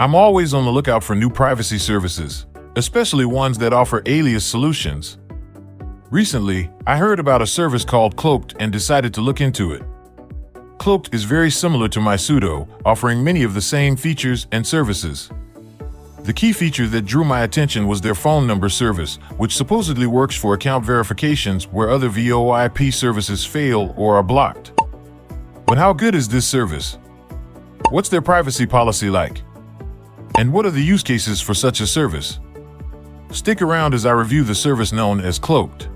I'm always on the lookout for new privacy services, especially ones that offer alias solutions. Recently, I heard about a service called Cloaked and decided to look into it. Cloaked is very similar to MySudo, offering many of the same features and services. The key feature that drew my attention was their phone number service, which supposedly works for account verifications where other VoIP services fail or are blocked. But how good is this service? What's their privacy policy like? And what are the use cases for such a service? Stick around as I review the service known as Cloaked.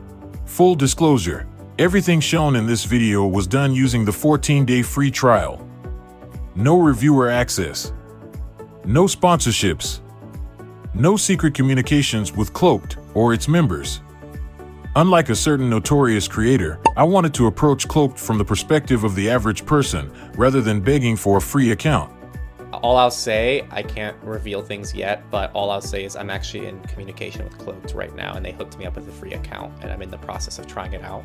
Full disclosure, everything shown in this video was done using the 14-day free trial. No reviewer access. No sponsorships. No secret communications with Cloaked or its members. Unlike a certain notorious creator, I wanted to approach Cloaked from the perspective of the average person rather than begging for a free account. All I'll say, I can't reveal things yet, but all I'll say is I'm actually in communication with Cloaked right now, and they hooked me up with a free account, and I'm in the process of trying it out.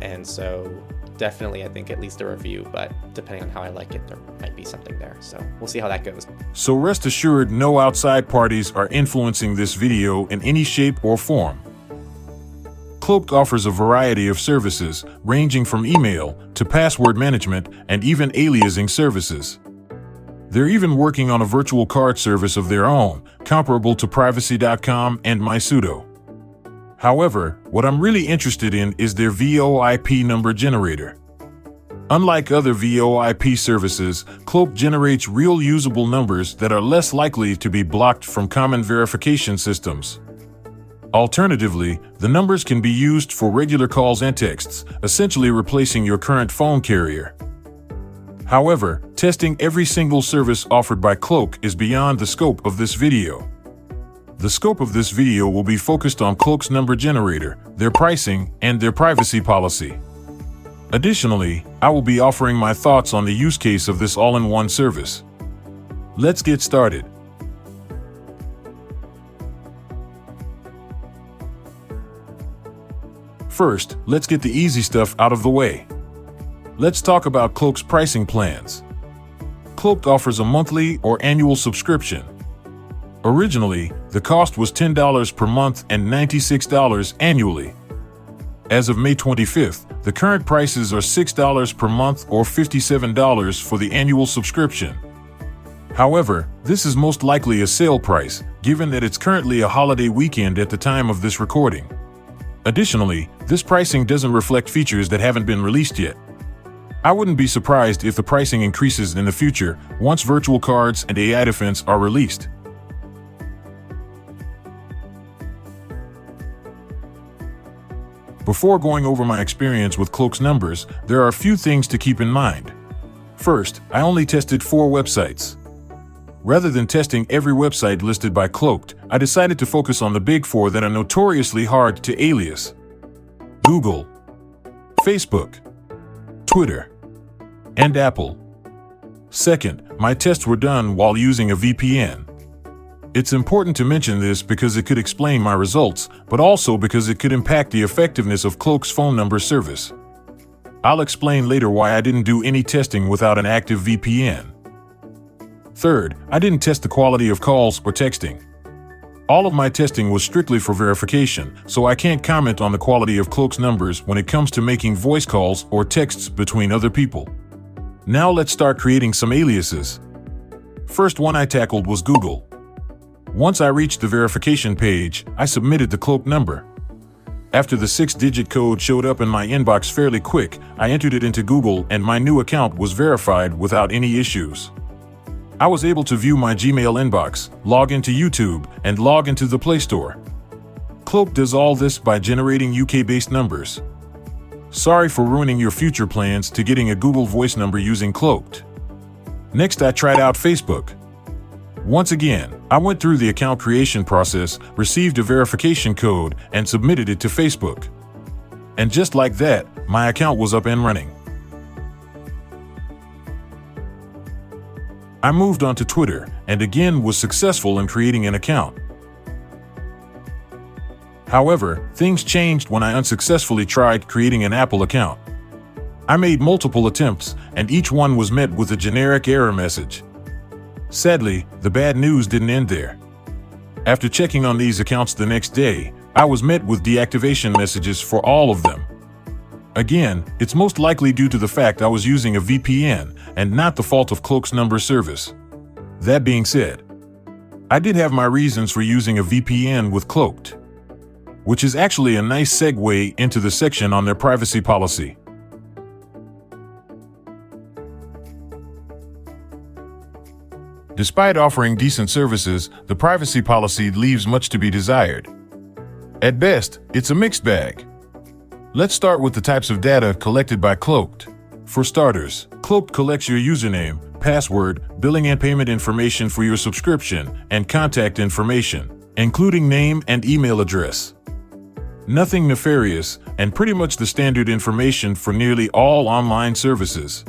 And so definitely, I think at least a review, but depending on how I like it, there might be something there. So we'll see how that goes. So rest assured, no outside parties are influencing this video in any shape or form. Cloaked offers a variety of services, ranging from email to password management and even aliasing services. They're even working on a virtual card service of their own, comparable to Privacy.com and MySudo. However, what I'm really interested in is their VoIP number generator. Unlike other VoIP services, Cloaked generates real usable numbers that are less likely to be blocked from common verification systems. Alternatively, the numbers can be used for regular calls and texts, essentially replacing your current phone carrier. However, testing every single service offered by Cloaked is beyond the scope of this video. The scope of this video will be focused on Cloaked's number generator, their pricing, and their privacy policy. Additionally, I will be offering my thoughts on the use case of this all-in-one service. Let's get started. First, let's get the easy stuff out of the way. Let's talk about Cloaked's pricing plans. Cloaked offers a monthly or annual subscription. Originally, the cost was $10 per month and $96 annually. As of May 25th, the current prices are $6 per month or $57 for the annual subscription. However, this is most likely a sale price, given that it's currently a holiday weekend at the time of this recording. Additionally, this pricing doesn't reflect features that haven't been released yet. I wouldn't be surprised if the pricing increases in the future once virtual cards and AI defense are released. Before going over my experience with Cloaked's numbers, there are a few things to keep in mind. First, I only tested 4 websites. Rather than testing every website listed by Cloaked, I decided to focus on the big 4 that are notoriously hard to alias: Google, Facebook, Twitter, and Apple. Second, my tests were done while using a VPN. It's important to mention this because it could explain my results, but also because it could impact the effectiveness of Cloaked's phone number service. I'll explain later why I didn't do any testing without an active VPN. Third, I didn't test the quality of calls or texting. All of my testing was strictly for verification, so I can't comment on the quality of Cloaked's numbers when it comes to making voice calls or texts between other people. Now let's start creating some aliases. First one I tackled was Google. Once I reached the verification page, I submitted the Cloaked number. After the 6-digit code showed up in my inbox fairly quick, I entered it into Google and my new account was verified without any issues. I was able to view my Gmail inbox, log into YouTube, and log into the Play Store. Cloaked does all this by generating UK-based numbers. Sorry for ruining your future plans to getting a Google Voice number using Cloaked. Next, I tried out Facebook. Once again, I went through the account creation process, received a verification code, and submitted it to Facebook. And just like that, my account was up and running. I moved on to Twitter, and again was successful in creating an account. However, things changed when I unsuccessfully tried creating an Apple account. I made multiple attempts, and each one was met with a generic error message. Sadly, the bad news didn't end there. After checking on these accounts the next day, I was met with deactivation messages for all of them. Again, it's most likely due to the fact I was using a VPN and not the fault of Cloaked's number service. That being said, I did have my reasons for using a VPN with Cloaked, which is actually a nice segue into the section on their privacy policy. Despite offering decent services, the privacy policy leaves much to be desired. At best, it's a mixed bag. Let's start with the types of data collected by Cloaked. For starters, Cloaked collects your username, password, billing and payment information for your subscription, and contact information, including name and email address. Nothing nefarious, and pretty much the standard information for nearly all online services.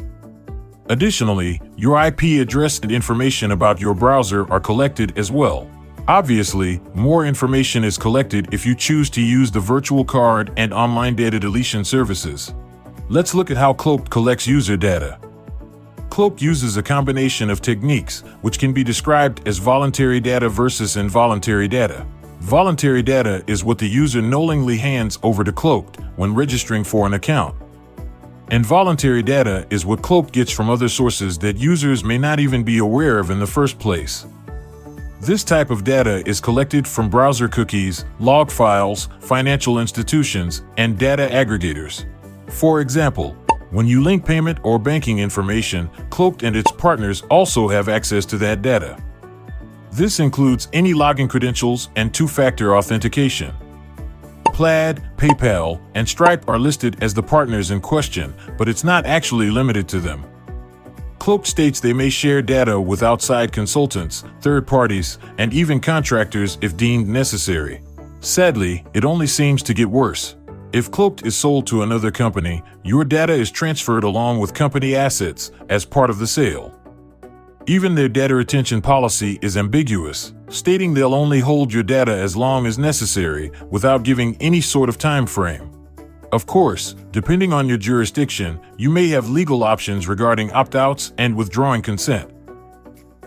Additionally, your IP address and information about your browser are collected as well. Obviously, more information is collected if you choose to use the virtual card and online data deletion services. Let's look at how Cloaked collects user data. Cloaked uses a combination of techniques, which can be described as voluntary data versus involuntary data. Voluntary data is what the user knowingly hands over to Cloaked when registering for an account. Involuntary data is what Cloaked gets from other sources that users may not even be aware of in the first place. This type of data is collected from browser cookies, log files, financial institutions, and data aggregators. For example, when you link payment or banking information, Cloaked and its partners also have access to that data. This includes any login credentials and two-factor authentication. Plaid, PayPal, and Stripe are listed as the partners in question, but it's not actually limited to them. Cloaked states they may share data with outside consultants, third parties, and even contractors if deemed necessary. Sadly, it only seems to get worse. If Cloaked is sold to another company, your data is transferred along with company assets as part of the sale. Even their data retention policy is ambiguous, stating they'll only hold your data as long as necessary without giving any sort of time frame. Of course, depending on your jurisdiction, you may have legal options regarding opt-outs and withdrawing consent.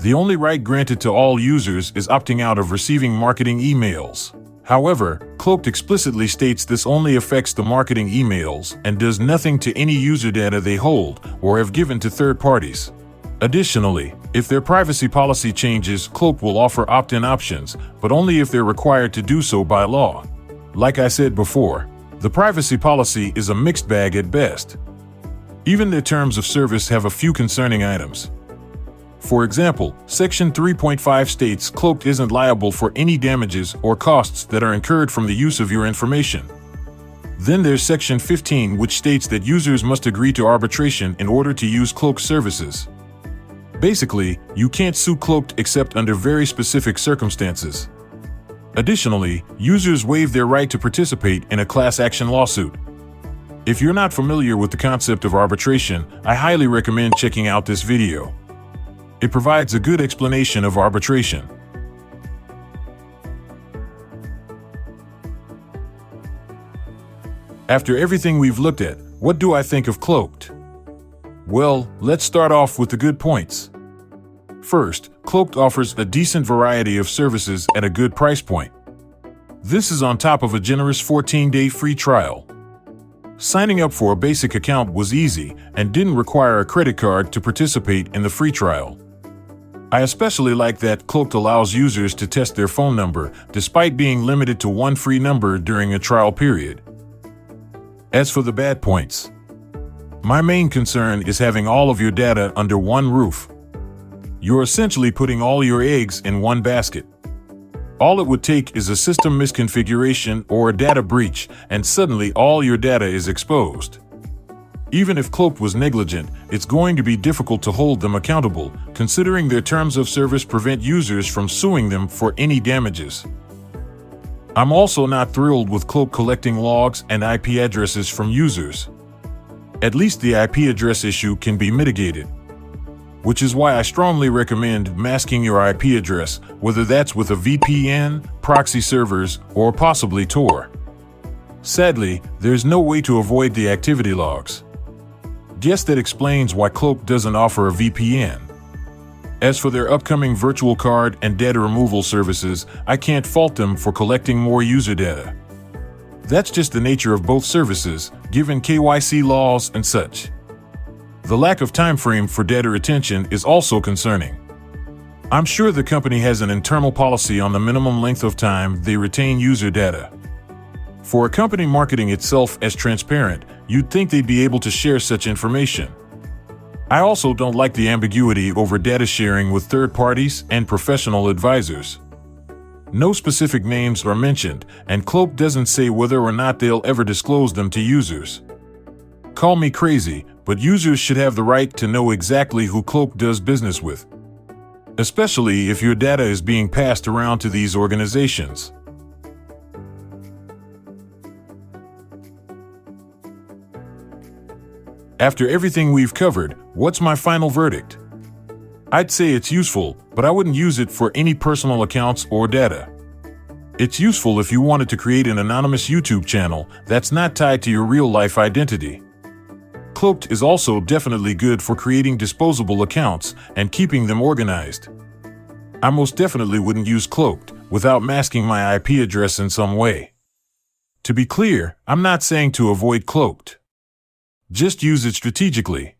The only right granted to all users is opting out of receiving marketing emails. However, Cloaked explicitly states this only affects the marketing emails and does nothing to any user data they hold or have given to third parties. Additionally, if their privacy policy changes, Cloaked will offer opt-in options, but only if they're required to do so by law. Like I said before, the privacy policy is a mixed bag at best. Even their terms of service have a few concerning items. For example, Section 3.5 states Cloaked isn't liable for any damages or costs that are incurred from the use of your information. Then there's Section 15, which states that users must agree to arbitration in order to use Cloaked services. Basically, you can't sue Cloaked except under very specific circumstances. Additionally, users waive their right to participate in a class action lawsuit. If you're not familiar with the concept of arbitration, I highly recommend checking out this video. It provides a good explanation of arbitration. After everything we've looked at, what do I think of Cloaked? Well, let's start off with the good points. First, Cloaked offers a decent variety of services at a good price point. This is on top of a generous 14-day free trial. Signing up for a basic account was easy and didn't require a credit card to participate in the free trial. I especially like that Cloaked allows users to test their phone number despite being limited to one free number during a trial period. As for the bad points, my main concern is having all of your data under one roof. You're essentially putting all your eggs in one basket. All it would take is a system misconfiguration or a data breach, and suddenly all your data is exposed. Even if Cloaked was negligent, it's going to be difficult to hold them accountable, considering their terms of service prevent users from suing them for any damages. I'm also not thrilled with Cloaked collecting logs and IP addresses from users. At least the IP address issue can be mitigated, which is why I strongly recommend masking your IP address, whether that's with a VPN, proxy servers, or possibly Tor. Sadly, there's no way to avoid the activity logs. Guess that explains why Cloaked doesn't offer a VPN. As for their upcoming virtual card and data removal services, I can't fault them for collecting more user data. That's just the nature of both services, given KYC laws and such. The lack of time frame for data retention is also concerning. I'm sure the company has an internal policy on the minimum length of time they retain user data. For a company marketing itself as transparent, you'd think they'd be able to share such information. I also don't like the ambiguity over data sharing with third parties and professional advisors. No specific names are mentioned, and Cloaked doesn't say whether or not they'll ever disclose them to users. Call me crazy, but users should have the right to know exactly who Cloaked does business with, especially if your data is being passed around to these organizations. After everything we've covered, what's my final verdict? I'd say it's useful, but I wouldn't use it for any personal accounts or data. It's useful if you wanted to create an anonymous YouTube channel that's not tied to your real-life identity. Cloaked is also definitely good for creating disposable accounts and keeping them organized. I most definitely wouldn't use Cloaked without masking my IP address in some way. To be clear, I'm not saying to avoid Cloaked. Just use it strategically.